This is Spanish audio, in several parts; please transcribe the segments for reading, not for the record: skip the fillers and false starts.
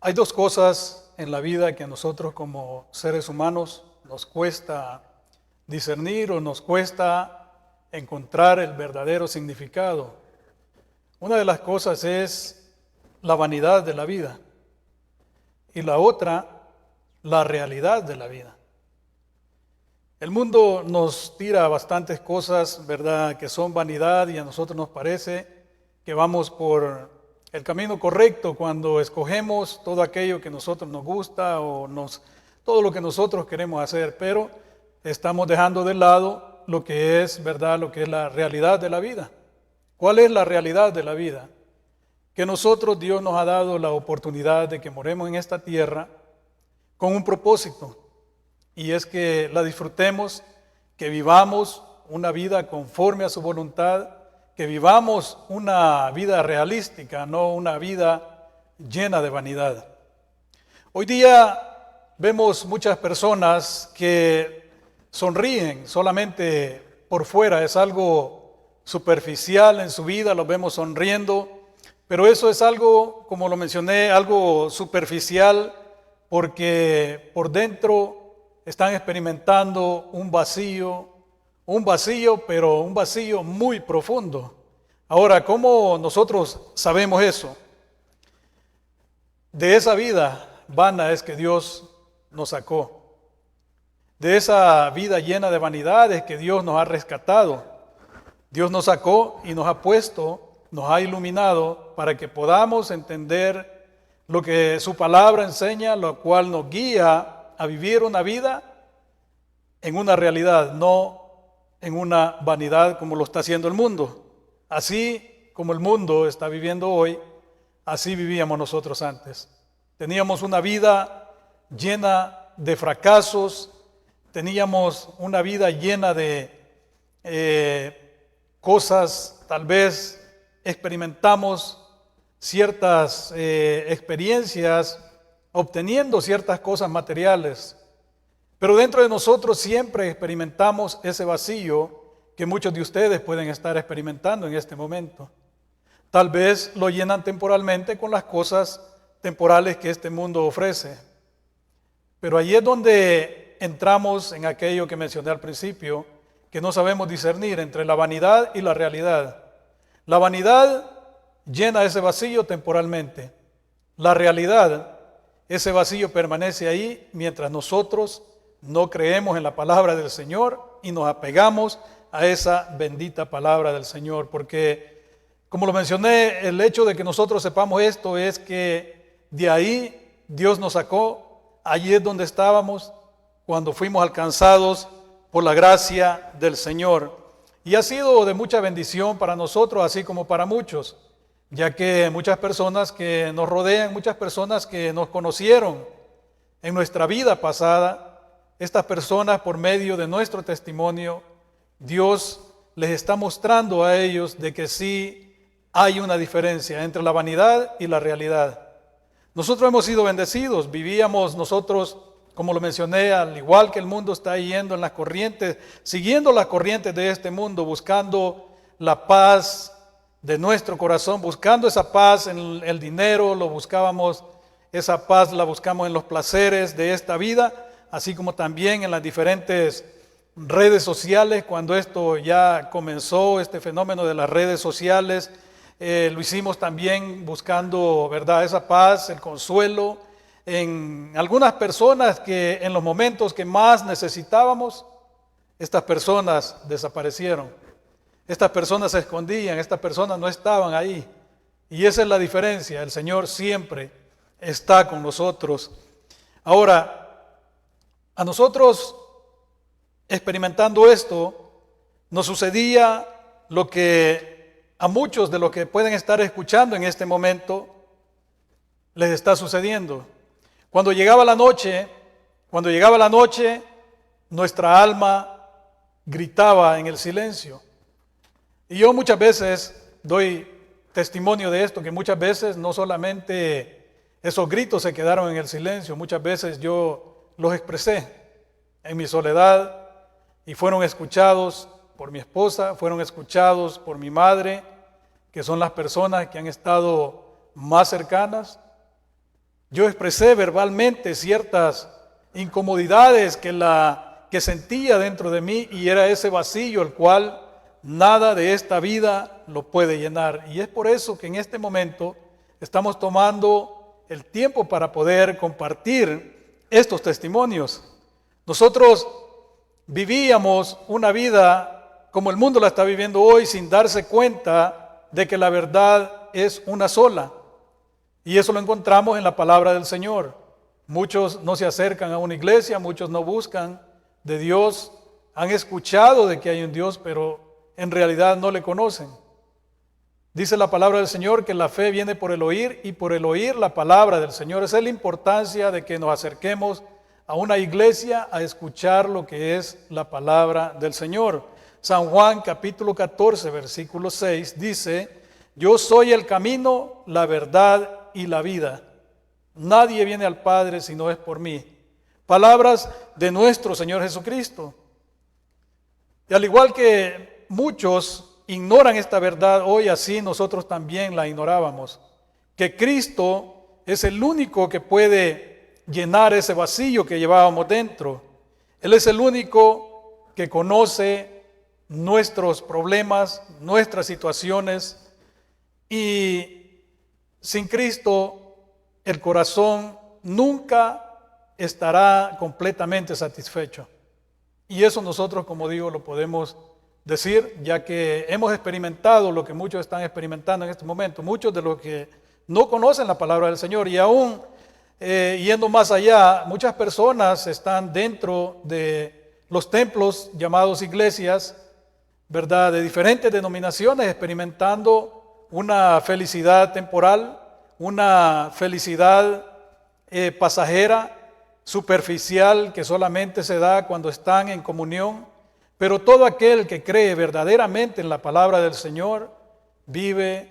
Hay dos cosas en la vida que a nosotros como seres humanos nos cuesta discernir o nos cuesta encontrar el verdadero significado. Una de las cosas es la vanidad de la vida y la otra, la realidad de la vida. El mundo nos tira bastantes cosas, ¿verdad?, que son vanidad, y a nosotros nos parece que vamos por el camino correcto cuando escogemos todo aquello que a nosotros nos gusta o todo lo que nosotros queremos hacer, pero estamos dejando de lado lo que es, ¿verdad?, lo que es la realidad de la vida. ¿Cuál es la realidad de la vida? Que nosotros, Dios nos ha dado la oportunidad de que moremos en esta tierra con un propósito, y es que la disfrutemos, que vivamos una vida conforme a su voluntad, que vivamos una vida realística, no una vida llena de vanidad. Hoy día vemos muchas personas que sonríen solamente por fuera, es algo superficial en su vida, los vemos sonriendo, pero eso es algo, como lo mencioné, algo superficial, porque por dentro están experimentando un vacío, pero un vacío muy profundo. Ahora, ¿cómo nosotros sabemos eso? De esa vida vana es que Dios nos sacó. De esa vida llena de vanidades que Dios nos ha rescatado. Dios nos sacó y nos ha puesto, nos ha iluminado para que podamos entender lo que su palabra enseña, lo cual nos guía a vivir una vida en una realidad, no en una vanidad como lo está haciendo el mundo. Así como el mundo está viviendo hoy, así vivíamos nosotros antes. Teníamos una vida llena de fracasos, teníamos una vida llena de cosas, tal vez experimentamos ciertas experiencias, obteniendo ciertas cosas materiales, pero dentro de nosotros siempre experimentamos ese vacío que muchos de ustedes pueden estar experimentando en este momento. Tal vez lo llenan temporalmente con las cosas temporales que este mundo ofrece, pero ahí es donde entramos en aquello que mencioné al principio, que no sabemos discernir entre la vanidad y la realidad. La vanidad llena ese vacío temporalmente. La realidad, ese vacío permanece ahí mientras nosotros no creemos en la palabra del Señor y nos apegamos a esa bendita palabra del Señor. Porque, como lo mencioné, el hecho de que nosotros sepamos esto es que de ahí Dios nos sacó. Allí es donde estábamos cuando fuimos alcanzados por la gracia del Señor. Y ha sido de mucha bendición para nosotros, así como para muchos, ya que muchas personas que nos rodean, muchas personas que nos conocieron en nuestra vida pasada, estas personas, por medio de nuestro testimonio, Dios les está mostrando a ellos de que sí hay una diferencia entre la vanidad y la realidad. Nosotros hemos sido bendecidos, vivíamos nosotros, como lo mencioné, al igual que el mundo está yendo en las corrientes, siguiendo las corrientes de este mundo, buscando la paz de nuestro corazón, buscando esa paz en el dinero, esa paz la buscamos en los placeres de esta vida, así como también en las diferentes redes sociales. Cuando esto ya comenzó, este fenómeno de las redes sociales, lo hicimos también buscando, ¿verdad?, esa paz, el consuelo en algunas personas que en los momentos que más necesitábamos, estas personas desaparecieron. Estas personas se escondían, estas personas no estaban ahí. Y esa es la diferencia. El Señor siempre está con nosotros. Ahora, a nosotros, experimentando esto, nos sucedía lo que a muchos de los que pueden estar escuchando en este momento les está sucediendo. Cuando llegaba la noche, nuestra alma gritaba en el silencio. Y yo muchas veces doy testimonio de esto, que muchas veces no solamente esos gritos se quedaron en el silencio, muchas veces yo los expresé en mi soledad y fueron escuchados por mi esposa, fueron escuchados por mi madre, que son las personas que han estado más cercanas. Yo expresé verbalmente ciertas incomodidades que sentía dentro de mí, y era ese vacío el cual nada de esta vida lo puede llenar. Y es por eso que en este momento estamos tomando el tiempo para poder compartir estos testimonios. Nosotros vivíamos una vida como el mundo la está viviendo hoy, sin darse cuenta de que la verdad es una sola. Y eso lo encontramos en la palabra del Señor. Muchos no se acercan a una iglesia, muchos no buscan de Dios, han escuchado de que hay un Dios, pero en realidad no le conocen. Dice la palabra del Señor que la fe viene por el oír, y por el oír la palabra del Señor. Esa es la importancia de que nos acerquemos a una iglesia a escuchar lo que es la palabra del Señor. San Juan capítulo 14 versículo 6 dice: yo soy el camino, la verdad y la vida. Nadie viene al Padre si no es por mí. Palabras de nuestro Señor Jesucristo. Y al igual que muchos ignoran esta verdad hoy, así nosotros también la ignorábamos. Que Cristo es el único que puede llenar ese vacío que llevábamos dentro. Él es el único que conoce nuestros problemas, nuestras situaciones, y sin Cristo el corazón nunca estará completamente satisfecho. Y eso nosotros, como digo, lo podemos decir, ya que hemos experimentado lo que muchos están experimentando en este momento, muchos de los que no conocen la palabra del Señor, y aún yendo más allá, muchas personas están dentro de los templos llamados iglesias, ¿verdad?, de diferentes denominaciones, experimentando una felicidad temporal, una felicidad pasajera, superficial, que solamente se da cuando están en comunión. Pero todo aquel que cree verdaderamente en la palabra del Señor vive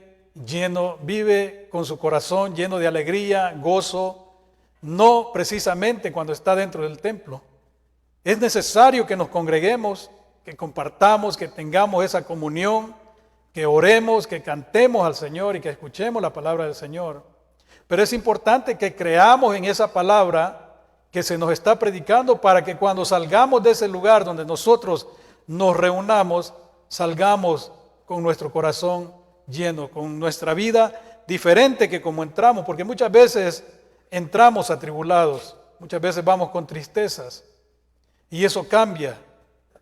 con su corazón lleno de alegría, gozo, no precisamente cuando está dentro del templo. Es necesario que nos congreguemos, que compartamos, que tengamos esa comunión, que oremos, que cantemos al Señor y que escuchemos la palabra del Señor. Pero es importante que creamos en esa palabra que se nos está predicando, para que cuando salgamos de ese lugar donde nosotros nos reunamos, salgamos con nuestro corazón lleno, con nuestra vida diferente que como entramos, porque muchas veces entramos atribulados, muchas veces vamos con tristezas, y eso cambia.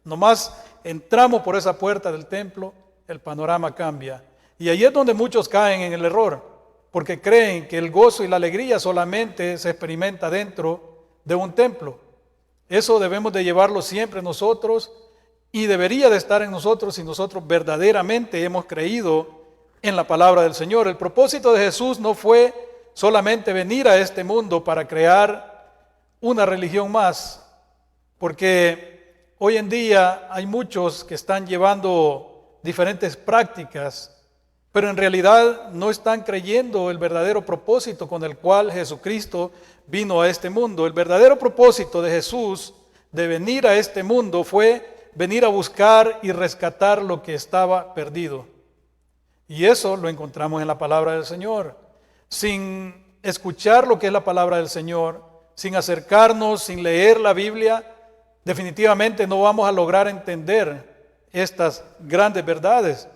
Nomás entramos por esa puerta del templo, el panorama cambia. Y ahí es donde muchos caen en el error, porque creen que el gozo y la alegría solamente se experimenta dentro de un templo. Eso debemos de llevarlo siempre nosotros, y debería de estar en nosotros si nosotros verdaderamente hemos creído en la palabra del Señor. El propósito de Jesús no fue solamente venir a este mundo para crear una religión más, porque hoy en día hay muchos que están llevando diferentes prácticas, pero en realidad no están creyendo el verdadero propósito con el cual Jesucristo vino a este mundo. El verdadero propósito de Jesús de venir a este mundo fue venir a buscar y rescatar lo que estaba perdido. Y eso lo encontramos en la palabra del Señor. Sin escuchar lo que es la palabra del Señor, sin acercarnos, sin leer la Biblia, definitivamente no vamos a lograr entender estas grandes verdades,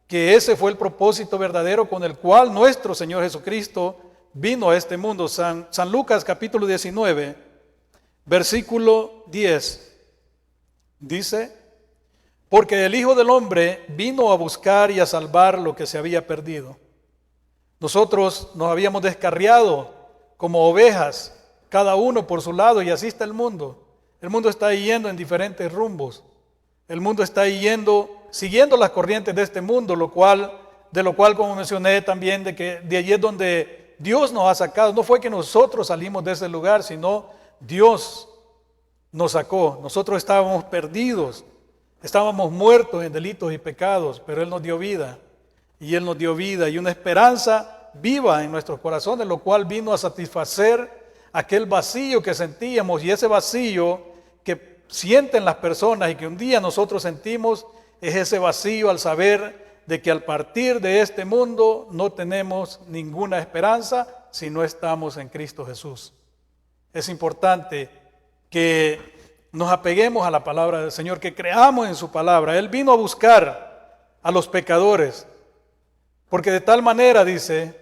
que ese fue el propósito verdadero con el cual nuestro Señor Jesucristo vino a este mundo. San Lucas capítulo 19, versículo 10, dice: porque el Hijo del Hombre vino a buscar y a salvar lo que se había perdido. Nosotros nos habíamos descarriado como ovejas, cada uno por su lado, y así está el mundo. El mundo está yendo en diferentes rumbos. El mundo está siguiendo las corrientes de este mundo, de lo cual, como mencioné también, de que de allí es donde Dios nos ha sacado. No fue que nosotros salimos de ese lugar, sino Dios nos sacó. Nosotros estábamos perdidos, estábamos muertos en delitos y pecados, pero Él nos dio vida. Y Él nos dio vida y una esperanza viva en nuestros corazones, lo cual vino a satisfacer aquel vacío que sentíamos, y ese vacío que sienten las personas y que un día nosotros sentimos, es ese vacío al saber de que al partir de este mundo no tenemos ninguna esperanza si no estamos en Cristo Jesús. Es importante que nos apeguemos a la palabra del Señor, que creamos en su palabra. Él vino a buscar a los pecadores, porque de tal manera, dice,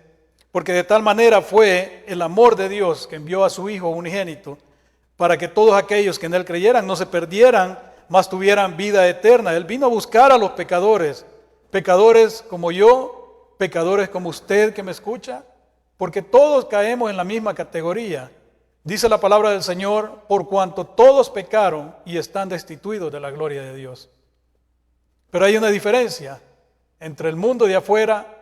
porque de tal manera fue el amor de Dios que envió a su Hijo unigénito, para que todos aquellos que en Él creyeran no se perdieran, mas tuvieran vida eterna. Él vino a buscar a los pecadores, pecadores como yo, pecadores como usted que me escucha, porque todos caemos en la misma categoría. Dice la palabra del Señor, por cuanto todos pecaron y están destituidos de la gloria de Dios. Pero hay una diferencia entre el mundo de afuera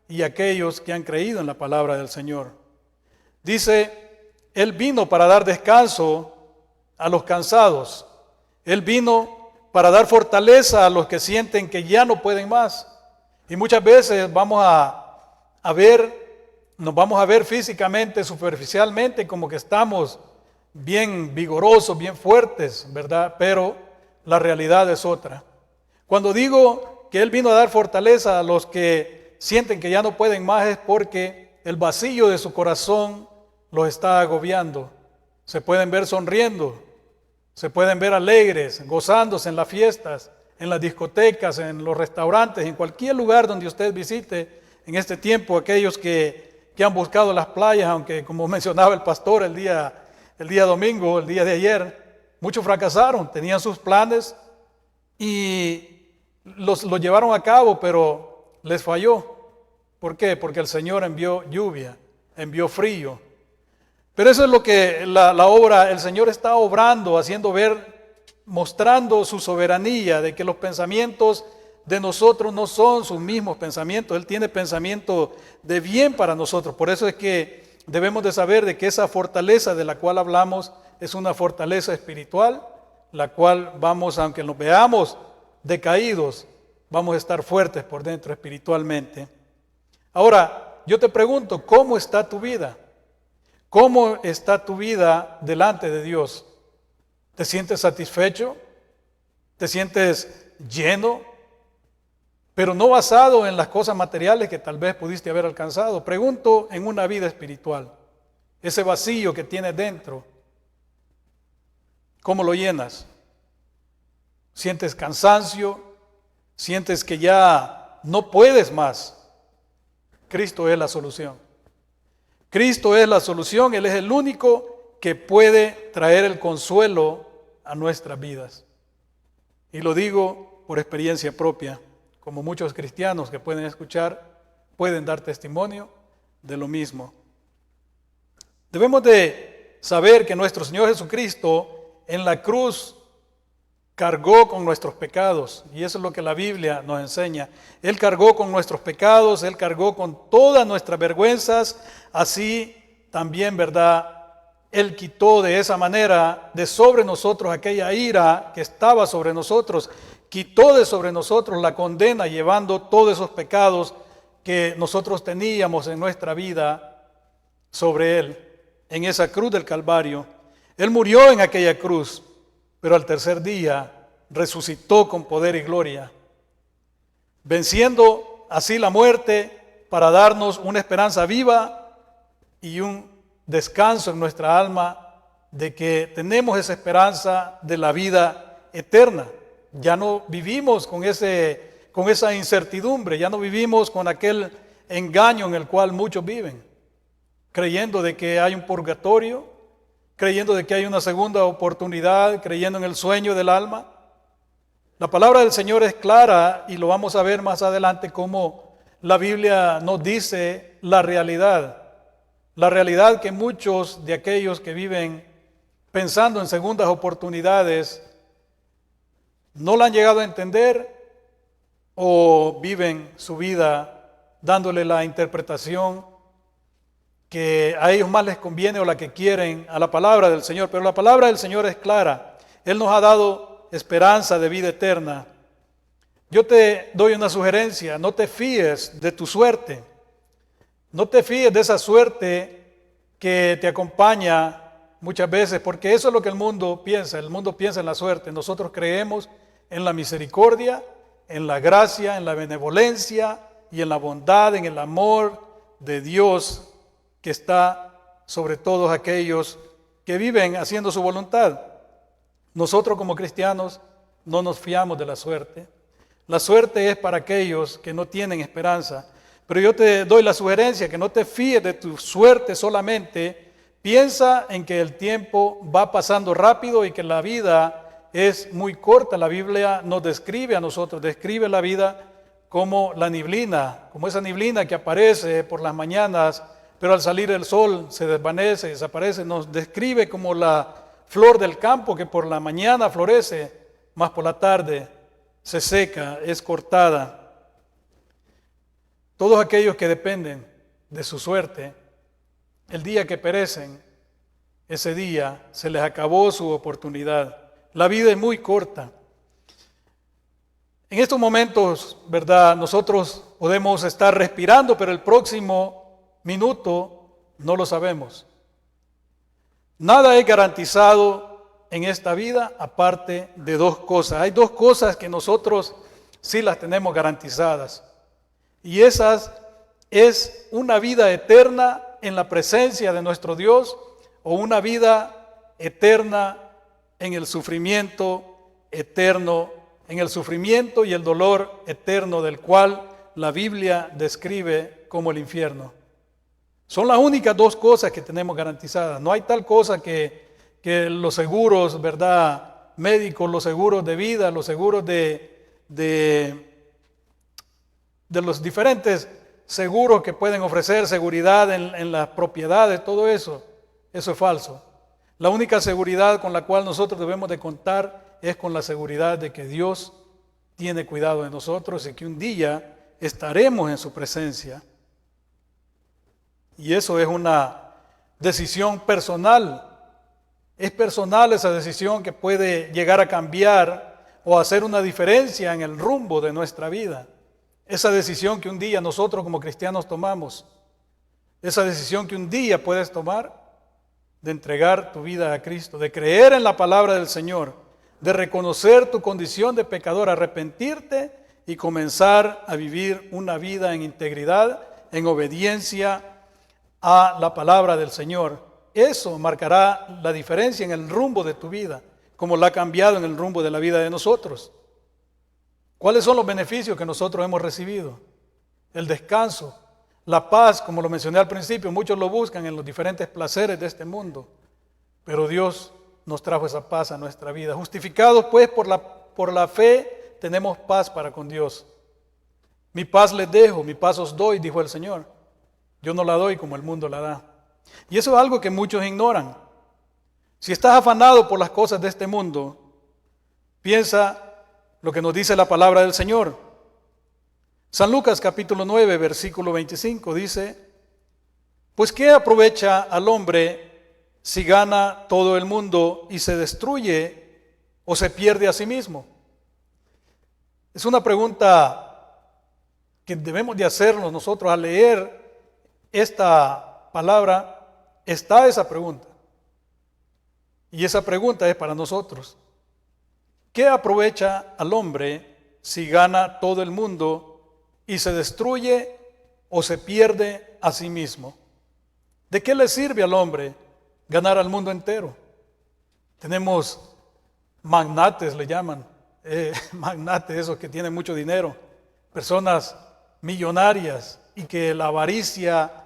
y aquellos que han creído en la palabra del Señor. Dice, Él vino para dar descanso a los cansados. Él vino para dar fortaleza a los que sienten que ya no pueden más. Y muchas veces nos vamos a ver físicamente, superficialmente, como que estamos bien vigorosos, bien fuertes, ¿verdad? Pero la realidad es otra. Cuando digo que Él vino a dar fortaleza a los que sienten que ya no pueden más, es porque el vacío de su corazón los está agobiando. Se pueden ver sonriendo, se pueden ver alegres, gozándose en las fiestas, en las discotecas, en los restaurantes, en cualquier lugar donde usted visite en este tiempo. Aquellos que han buscado las playas, aunque como mencionaba el pastor el día domingo, el día de ayer, muchos fracasaron, tenían sus planes y los llevaron a cabo, pero les falló. ¿Por qué? Porque el Señor envió lluvia, envió frío. Pero eso es lo que la obra, el Señor está obrando, haciendo ver, mostrando su soberanía, de que los pensamientos de nosotros no son sus mismos pensamientos. Él tiene pensamiento de bien para nosotros. Por eso es que debemos de saber de que esa fortaleza de la cual hablamos es una fortaleza espiritual, la cual vamos, aunque nos veamos decaídos, vamos a estar fuertes por dentro espiritualmente. Ahora, yo te pregunto, ¿cómo está tu vida? ¿Cómo está tu vida delante de Dios? ¿Te sientes satisfecho? ¿Te sientes lleno? Pero no basado en las cosas materiales que tal vez pudiste haber alcanzado. Pregunto en una vida espiritual, ese vacío que tienes dentro, ¿cómo lo llenas? ¿Sientes cansancio? ¿Sientes que ya no puedes más? Cristo es la solución. Cristo es la solución. Él es el único que puede traer el consuelo a nuestras vidas. Y lo digo por experiencia propia. Como muchos cristianos que pueden escuchar, pueden dar testimonio de lo mismo. Debemos de saber que nuestro Señor Jesucristo en la cruz cargó con nuestros pecados, y eso es lo que la Biblia nos enseña. Él cargó con nuestros pecados, Él cargó con todas nuestras vergüenzas, así también, ¿verdad? Él quitó de esa manera de sobre nosotros aquella ira que estaba sobre nosotros, quitó de sobre nosotros la condena, llevando todos esos pecados que nosotros teníamos en nuestra vida sobre Él, en esa cruz del Calvario. Él murió en aquella cruz, pero al tercer día resucitó con poder y gloria, venciendo así la muerte para darnos una esperanza viva y un descanso en nuestra alma de que tenemos esa esperanza de la vida eterna. Ya no vivimos con esa incertidumbre, ya no vivimos con aquel engaño en el cual muchos viven, creyendo de que hay un purgatorio, creyendo de que hay una segunda oportunidad, creyendo en el sueño del alma. La palabra del Señor es clara y lo vamos a ver más adelante cómo la Biblia nos dice la realidad que muchos de aquellos que viven pensando en segundas oportunidades no la han llegado a entender o viven su vida dándole la interpretación que a ellos más les conviene o la que quieren a la palabra del Señor. Pero la palabra del Señor es clara. Él nos ha dado esperanza de vida eterna. Yo te doy una sugerencia: no te fíes de tu suerte. No te fíes de esa suerte que te acompaña muchas veces, porque eso es lo que el mundo piensa. El mundo piensa en la suerte. Nosotros creemos en la misericordia, en la gracia, en la benevolencia y en la bondad, en el amor de Dios que está sobre todos aquellos que viven haciendo su voluntad. Nosotros como cristianos no nos fiamos de la suerte. La suerte es para aquellos que no tienen esperanza. Pero yo te doy la sugerencia que no te fíes de tu suerte solamente. Piensa en que el tiempo va pasando rápido y que la vida es muy corta. La Biblia nos describe a nosotros, describe la vida como la neblina, como esa neblina que aparece por las mañanas, pero al salir el sol se desvanece, desaparece. Nos describe como la flor del campo que por la mañana florece, mas por la tarde se seca, es cortada. Todos aquellos que dependen de su suerte, el día que perecen, ese día se les acabó su oportunidad. La vida es muy corta. En estos momentos, ¿verdad? Nosotros podemos estar respirando, pero el próximo minuto no lo sabemos. Nada es garantizado en esta vida aparte de dos cosas. Hay dos cosas que nosotros sí las tenemos garantizadas. Y esas es una vida eterna en la presencia de nuestro Dios o una vida eterna en el sufrimiento eterno, en el sufrimiento y el dolor eterno del cual la Biblia describe como el infierno. Son las únicas dos cosas que tenemos garantizadas. No hay tal cosa que los seguros, ¿verdad? Médicos, los seguros de vida, los seguros de los diferentes seguros que pueden ofrecer seguridad en las propiedades, todo eso es falso. La única seguridad con la cual nosotros debemos de contar es con la seguridad de que Dios tiene cuidado de nosotros y que un día estaremos en su presencia. Y eso es una decisión personal. Es personal esa decisión que puede llegar a cambiar o hacer una diferencia en el rumbo de nuestra vida. Esa decisión que un día nosotros como cristianos tomamos, esa decisión que un día puedes tomar de entregar tu vida a Cristo, de creer en la palabra del Señor, de reconocer tu condición de pecador, arrepentirte y comenzar a vivir una vida en integridad, en obediencia a la palabra del Señor. Eso marcará la diferencia en el rumbo de tu vida, como la ha cambiado en el rumbo de la vida de nosotros. ¿Cuáles son los beneficios que nosotros hemos recibido? El descanso, la paz, como lo mencioné al principio, muchos lo buscan en los diferentes placeres de este mundo, pero Dios nos trajo esa paz a nuestra vida. Justificados pues por la fe, tenemos paz para con Dios. Mi paz les dejo, mi paz os doy, dijo el Señor. Yo no la doy como el mundo la da. Y eso es algo que muchos ignoran. Si estás afanado por las cosas de este mundo, piensa lo que nos dice la palabra del Señor. San Lucas capítulo 9, versículo 25 dice: pues ¿qué aprovecha al hombre si gana todo el mundo y se destruye o se pierde a sí mismo? Es una pregunta que debemos de hacernos nosotros al leer esta palabra. Está esa pregunta. Y esa pregunta es para nosotros. ¿Qué aprovecha al hombre si gana todo el mundo y se destruye o se pierde a sí mismo? ¿De qué le sirve al hombre ganar al mundo entero? Tenemos magnates, le llaman, magnates, esos que tienen mucho dinero, personas millonarias y que la avaricia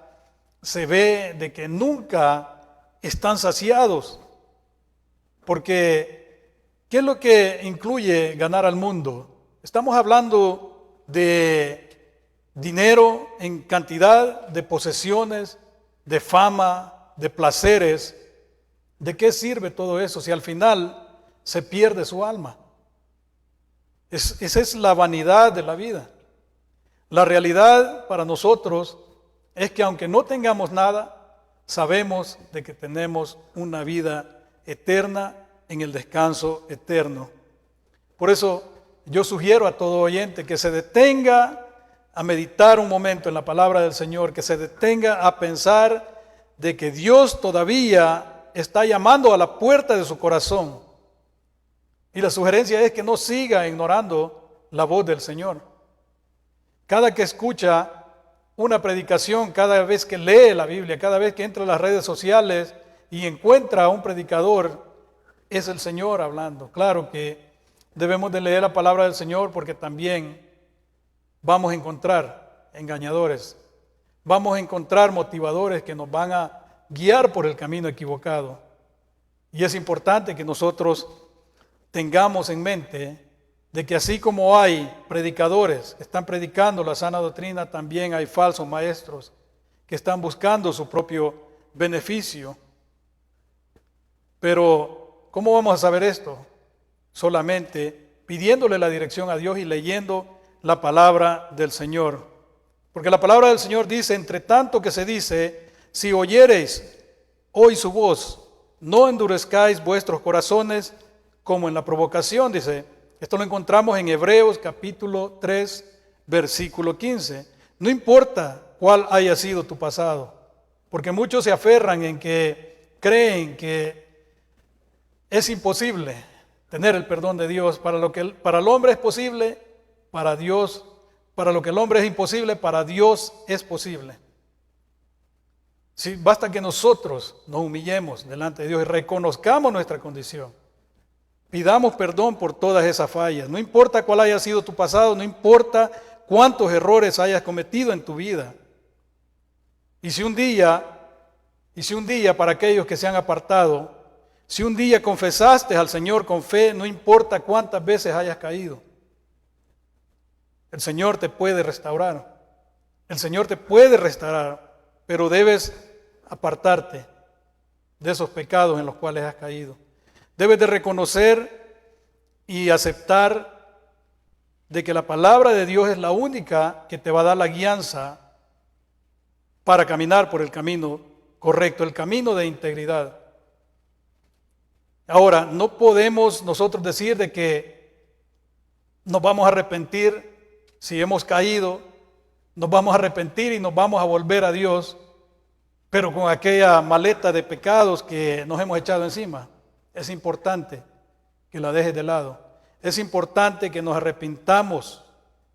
se ve de que nunca están saciados. Porque ¿qué es lo que incluye ganar al mundo? Estamos hablando de dinero en cantidad, de posesiones, de fama, de placeres. ¿De qué sirve todo eso si al final se pierde su alma? Esa es la vanidad de la vida. La realidad para nosotros es que aunque no tengamos nada, sabemos de que tenemos una vida eterna en el descanso eterno. Por eso yo sugiero a todo oyente que se detenga a meditar un momento en la palabra del Señor, que se detenga a pensar de que Dios todavía está llamando a la puerta de su corazón. Y la sugerencia es que no siga ignorando la voz del Señor. Cada que escucha una predicación, cada vez que lee la Biblia, cada vez que entra a las redes sociales y encuentra a un predicador, es el Señor hablando. Claro que debemos de leer la palabra del Señor porque también vamos a encontrar engañadores, vamos a encontrar motivadores que nos van a guiar por el camino equivocado. Y es importante que nosotros tengamos en mente de que así como hay predicadores que están predicando la sana doctrina, también hay falsos maestros que están buscando su propio beneficio. Pero, ¿cómo vamos a saber esto? Solamente pidiéndole la dirección a Dios y leyendo la palabra del Señor. Porque la palabra del Señor dice, entre tanto que se dice, si oyereis hoy su voz, no endurezcáis vuestros corazones como en la provocación, dice. Esto lo encontramos en Hebreos capítulo 3, versículo 15. No importa cuál haya sido tu pasado, porque muchos se aferran en que creen que es imposible tener el perdón de Dios. Para el hombre es posible, para Dios, para lo que el hombre es imposible, para Dios es posible. Sí, basta que nosotros nos humillemos delante de Dios y reconozcamos nuestra condición. Pidamos perdón por todas esas fallas. No importa cuál haya sido tu pasado, no importa cuántos errores hayas cometido en tu vida. Y si un día, para aquellos que se han apartado, si un día confesaste al Señor con fe, no importa cuántas veces hayas caído, el Señor te puede restaurar. El Señor te puede restaurar, pero debes apartarte de esos pecados en los cuales has caído. Debes de reconocer y aceptar de que la palabra de Dios es la única que te va a dar la guianza para caminar por el camino correcto, el camino de integridad. Ahora, no podemos nosotros decir de que nos vamos a arrepentir si hemos caído, nos vamos a arrepentir y nos vamos a volver a Dios, pero con aquella maleta de pecados que nos hemos echado encima. Es importante que la dejes de lado. Es importante que nos arrepintamos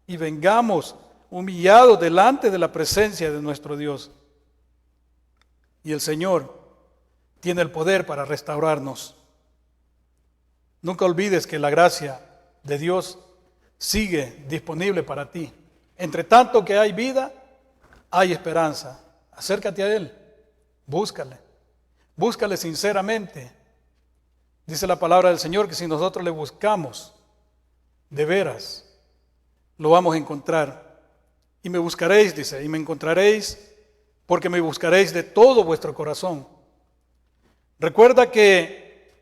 y vengamos humillados delante de la presencia de nuestro Dios. Y el Señor tiene el poder para restaurarnos. Nunca olvides que la gracia de Dios sigue disponible para ti. Entre tanto que hay vida, hay esperanza. Acércate a Él, búscale sinceramente. Dice la palabra del Señor que si nosotros le buscamos de veras, lo vamos a encontrar. Y me buscaréis, dice, y me encontraréis, porque me buscaréis de todo vuestro corazón. Recuerda que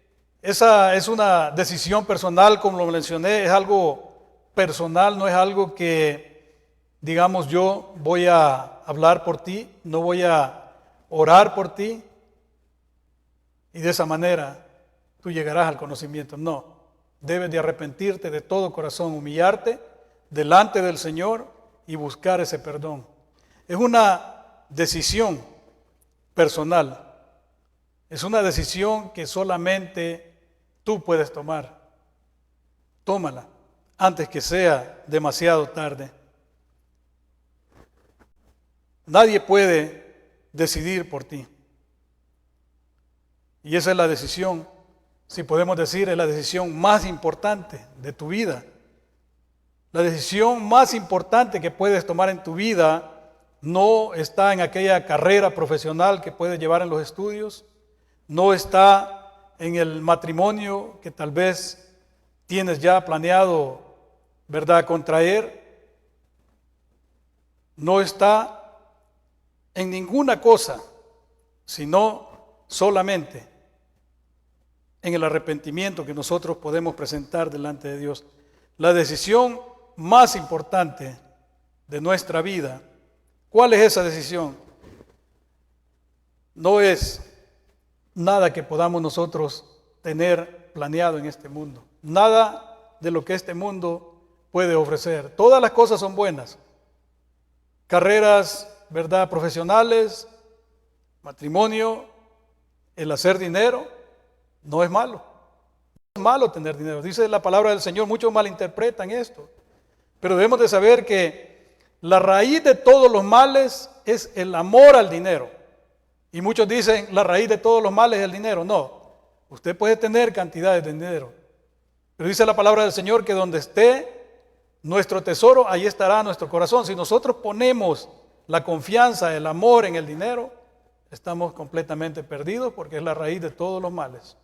esa es una decisión personal, como lo mencioné, es algo personal, no es algo que, digamos, yo voy a hablar por ti, no voy a orar por ti, y de esa manera tú llegarás al conocimiento. No, debes de arrepentirte de todo corazón, humillarte delante del Señor y buscar ese perdón. Es una decisión personal, es una decisión que solamente tú puedes tomar. Tómala antes que sea demasiado tarde. Nadie puede decidir por ti. Y esa es la decisión, si podemos decir, es la decisión más importante de tu vida. La decisión más importante que puedes tomar en tu vida no está en aquella carrera profesional que puedes llevar en los estudios, no está en el matrimonio que tal vez tienes ya planeado, ¿verdad?, contraer. No está en ninguna cosa, sino solamente en el arrepentimiento que nosotros podemos presentar delante de Dios. La decisión más importante de nuestra vida. ¿Cuál es esa decisión? No es nada que podamos nosotros tener planeado en este mundo. Nada de lo que este mundo puede ofrecer. Todas las cosas son buenas. Carreras, ¿verdad?, profesionales, matrimonio, el hacer dinero, no es malo. No es malo tener dinero. Dice la palabra del Señor, muchos malinterpretan esto. Pero debemos de saber que la raíz de todos los males es el amor al dinero. Y muchos dicen, la raíz de todos los males es el dinero. No, usted puede tener cantidades de dinero, pero dice la palabra del Señor que donde esté nuestro tesoro, ahí estará nuestro corazón. Si nosotros ponemos la confianza, el amor en el dinero, estamos completamente perdidos porque es la raíz de todos los males.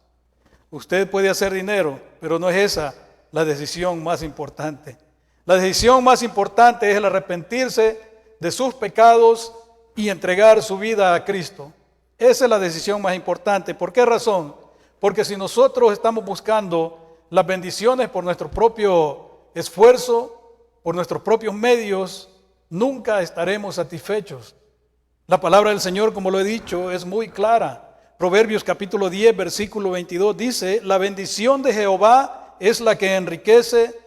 Usted puede hacer dinero, pero no es esa la decisión más importante. La decisión más importante es el arrepentirse de sus pecados y entregar su vida a Cristo. Esa es la decisión más importante. ¿Por qué razón? Porque si nosotros estamos buscando las bendiciones por nuestro propio esfuerzo, por nuestros propios medios, nunca estaremos satisfechos. La palabra del Señor, como lo he dicho, es muy clara. Proverbios capítulo 10, versículo 22 dice, la bendición de Jehová es la que enriquece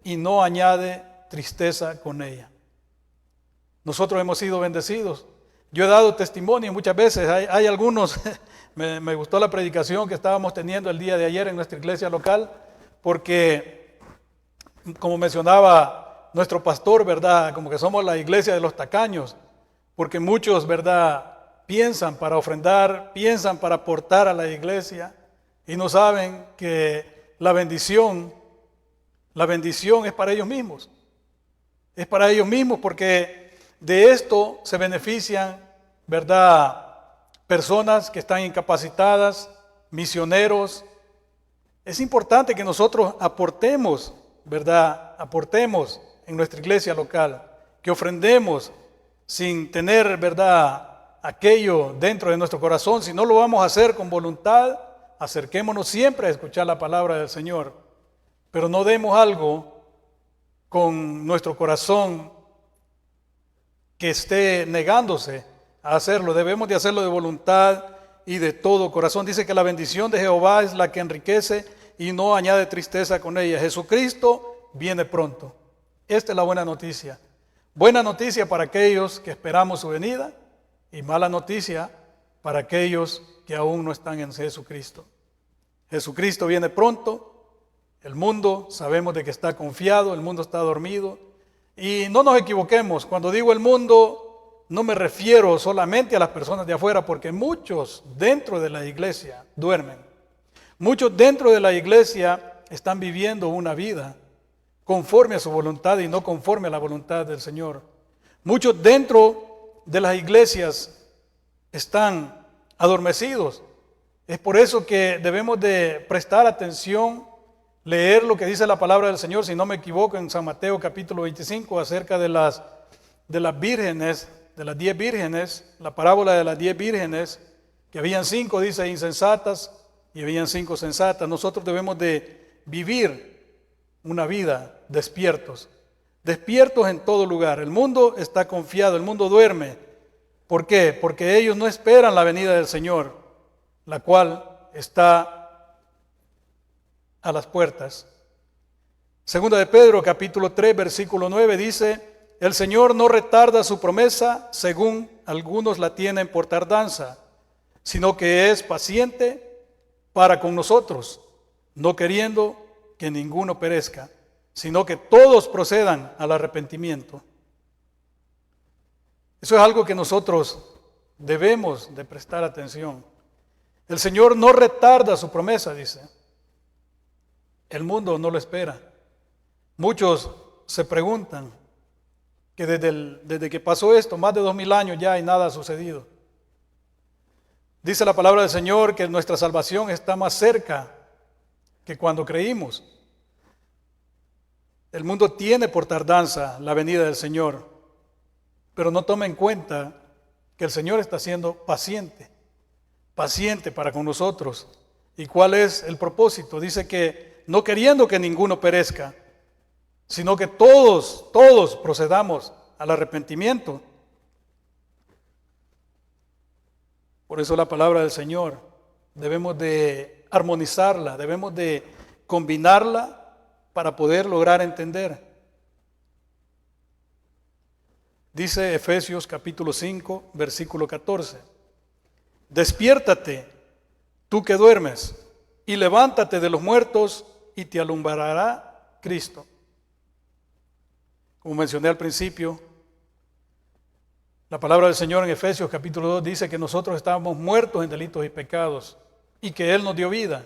y no añade tristeza con ella. Nosotros hemos sido bendecidos. Yo he dado testimonio muchas veces. Hay algunos, me gustó la predicación que estábamos teniendo el día de ayer en nuestra iglesia local, porque, como mencionaba nuestro pastor, ¿verdad? Como que somos la iglesia de los tacaños, porque muchos, ¿verdad?, piensan para ofrendar, piensan para aportar a la iglesia y no saben que la bendición es para ellos mismos. Es para ellos mismos porque de esto se benefician, ¿verdad?, personas que están incapacitadas, misioneros. Es importante que nosotros aportemos, ¿verdad?, aportemos en nuestra iglesia local, que ofrendemos sin tener, ¿verdad?, aquello dentro de nuestro corazón. Si no lo vamos a hacer con voluntad, acerquémonos siempre a escuchar la palabra del Señor, pero no demos algo con nuestro corazón que esté negándose a hacerlo. Debemos de hacerlo de voluntad y de todo corazón. Dice que la bendición de Jehová es la que enriquece y no añade tristeza con ella. Jesucristo viene pronto. Esta es la buena noticia. Buena noticia para aquellos que esperamos su venida y mala noticia para aquellos que aún no están en Jesucristo. Jesucristo viene pronto. El mundo sabemos de que está confiado, el mundo está dormido. Y no nos equivoquemos, cuando digo el mundo no me refiero solamente a las personas de afuera, porque muchos dentro de la iglesia duermen. Muchos dentro de la iglesia están viviendo una vida conforme a su voluntad y no conforme a la voluntad del Señor. Muchos dentro de las iglesias están adormecidos. Es por eso que debemos de prestar atención, leer lo que dice la palabra del Señor, si no me equivoco, en San Mateo capítulo 25, acerca de las vírgenes, de las 10 vírgenes, la parábola de las 10 vírgenes, que habían 5, dice, insensatas, y habían 5 sensatas. Nosotros debemos de vivir una vida despiertos en todo lugar. El mundo está confiado, el mundo duerme. ¿Por qué? Porque ellos no esperan la venida del Señor, la cual está a las puertas. Segunda de Pedro, capítulo 3, versículo 9, dice, el Señor no retarda su promesa, según algunos la tienen por tardanza, sino que es paciente para con nosotros, no queriendo que ninguno perezca, sino que todos procedan al arrepentimiento. Eso es algo que nosotros debemos de prestar atención. El Señor no retarda su promesa, dice. El mundo no lo espera. Muchos se preguntan que desde que pasó esto, más de 2000 años ya y nada ha sucedido. Dice la palabra del Señor que nuestra salvación está más cerca que cuando creímos. El mundo tiene por tardanza la venida del Señor, pero no toma en cuenta que el Señor está siendo paciente para con nosotros. ¿Y cuál es el propósito? Dice que no queriendo que ninguno perezca, sino que todos procedamos al arrepentimiento. Por eso la palabra del Señor debemos de armonizarla, debemos de combinarla para poder lograr entender. Dice Efesios capítulo 5, versículo 14. Despiértate, tú que duermes, y levántate de los muertos y te alumbrará Cristo. Como mencioné al principio, La palabra del Señor en Efesios capítulo 2 dice que nosotros estábamos muertos en delitos y pecados y que Él nos dio vida.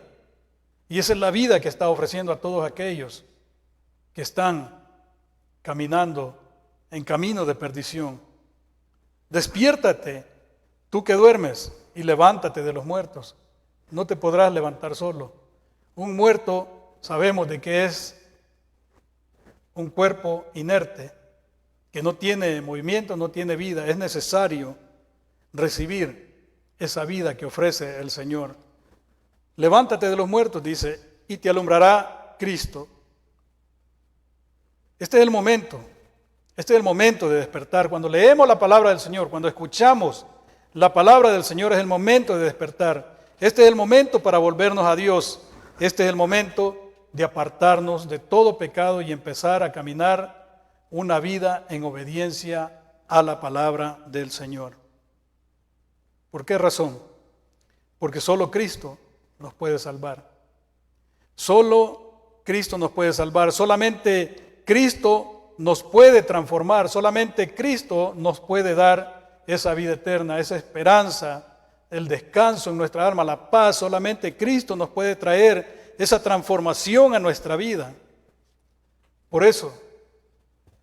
Y esa es la vida que está ofreciendo a todos aquellos que están caminando en camino de perdición. Despiértate, tú que duermes, y levántate de los muertos. No te podrás levantar solo. Un muerto sabemos de que es un cuerpo inerte, que no tiene movimiento, no tiene vida. Es necesario recibir esa vida que ofrece el Señor. Levántate de los muertos, dice, y te alumbrará Cristo. Este es el momento de despertar. Cuando leemos la palabra del Señor, cuando escuchamos la palabra del Señor, es el momento de despertar. Este es el momento para volvernos a Dios. Este es el momento de apartarnos de todo pecado y empezar a caminar una vida en obediencia a la palabra del Señor. ¿Por qué razón? Porque solo Cristo nos puede salvar. Solo Cristo nos puede salvar. Solamente Cristo nos puede transformar. Solamente Cristo nos puede dar esa vida eterna, esa esperanza, el descanso en nuestra alma, la paz. Solamente Cristo nos puede traer esa transformación a nuestra vida. Por eso,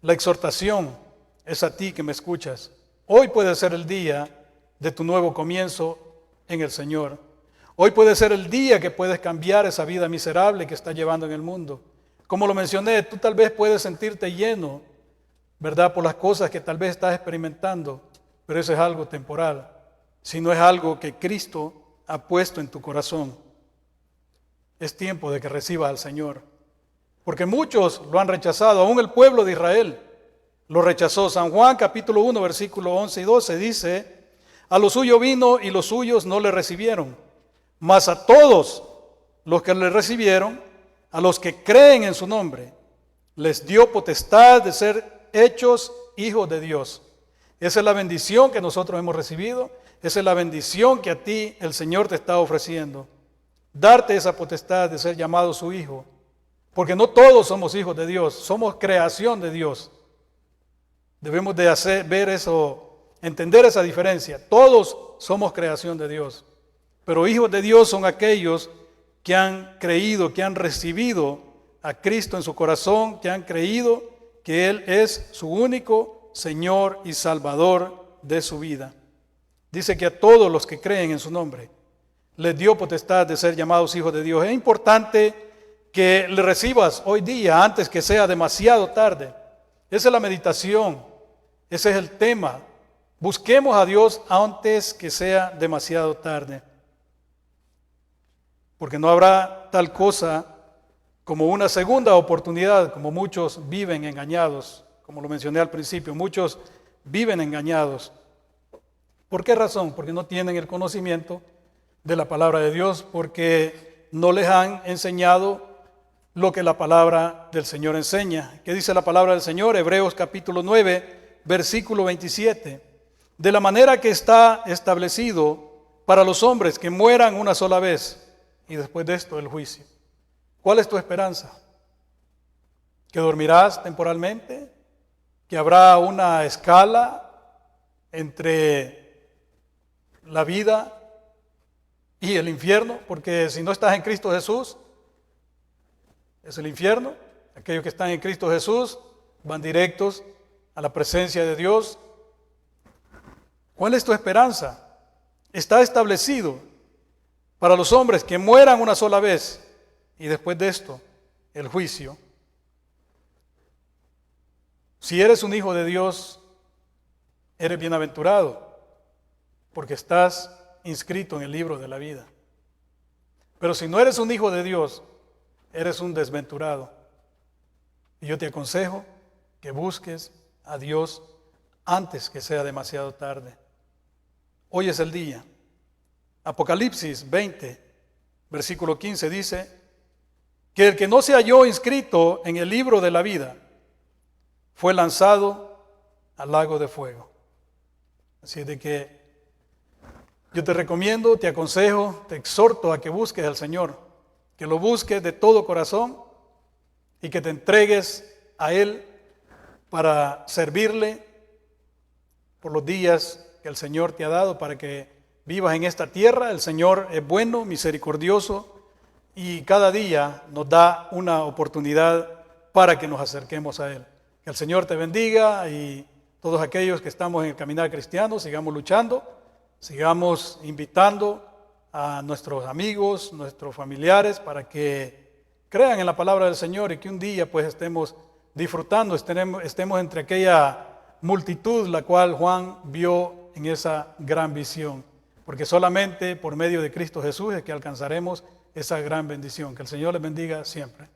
la exhortación es a ti que me escuchas. Hoy puede ser el día de tu nuevo comienzo en el Señor. Hoy puede ser el día que puedes cambiar esa vida miserable que estás llevando en el mundo. Como lo mencioné, tú tal vez puedes sentirte lleno, ¿verdad?, por las cosas que tal vez estás experimentando, pero eso es algo temporal, si no es algo que Cristo ha puesto en tu corazón. Es tiempo de que recibas al Señor, porque muchos lo han rechazado, aún el pueblo de Israel lo rechazó. San Juan capítulo 1, versículo 11 y 12 dice: a lo suyo vino y los suyos no le recibieron, mas a todos los que le recibieron, a los que creen en su nombre, les dio potestad de ser hechos hijos de Dios. Esa es la bendición que nosotros hemos recibido. Esa es la bendición que a ti el Señor te está ofreciendo. Darte esa potestad de ser llamado su hijo. Porque no todos somos hijos de Dios, somos creación de Dios. Debemos de ver eso, entender esa diferencia. Todos somos creación de Dios. Pero hijos de Dios son aquellos que han creído, que han recibido a Cristo en su corazón, que han creído que Él es su único Señor y Salvador de su vida. Dice que a todos los que creen en su nombre les dio potestad de ser llamados hijos de Dios. Es importante que le recibas hoy día antes que sea demasiado tarde. Esa es la meditación, ese es el tema. Busquemos a Dios antes que sea demasiado tarde. Porque no habrá tal cosa como una segunda oportunidad, como muchos viven engañados, como lo mencioné al principio, muchos viven engañados. ¿Por qué razón? Porque no tienen el conocimiento de la palabra de Dios, porque no les han enseñado lo que la palabra del Señor enseña. ¿Qué dice la palabra del Señor? Hebreos capítulo 9, versículo 27. De la manera que está establecido para los hombres que mueran una sola vez, y después de esto el juicio. ¿Cuál es tu esperanza? ¿Que dormirás temporalmente? ¿Que habrá una escala entre la vida y el infierno? Porque si no estás en Cristo Jesús, es el infierno. Aquellos que están en Cristo Jesús van directos a la presencia de Dios. ¿Cuál es tu esperanza? Está establecido para los hombres que mueran una sola vez y después de esto el juicio. Si eres un hijo de Dios, eres bienaventurado porque estás inscrito en el libro de la vida. Pero si no eres un hijo de Dios, eres un desventurado. Y yo te aconsejo que busques a Dios antes que sea demasiado tarde. Hoy es el día. Apocalipsis 20, versículo 15 dice que el que no se halló inscrito en el libro de la vida fue lanzado al lago de fuego. Así de que yo te recomiendo, te aconsejo, te exhorto a que busques al Señor, que lo busques de todo corazón y que te entregues a Él para servirle por los días que el Señor te ha dado para que vivas en esta tierra. El Señor es bueno, misericordioso, y cada día nos da una oportunidad para que nos acerquemos a Él. Que el Señor te bendiga, y todos aquellos que estamos en el caminar cristiano, sigamos luchando, sigamos invitando a nuestros amigos, nuestros familiares, para que crean en la palabra del Señor y que un día pues estemos disfrutando, estemos entre aquella multitud la cual Juan vio en esa gran visión. Porque solamente por medio de Cristo Jesús es que alcanzaremos esa gran bendición. Que el Señor les bendiga siempre.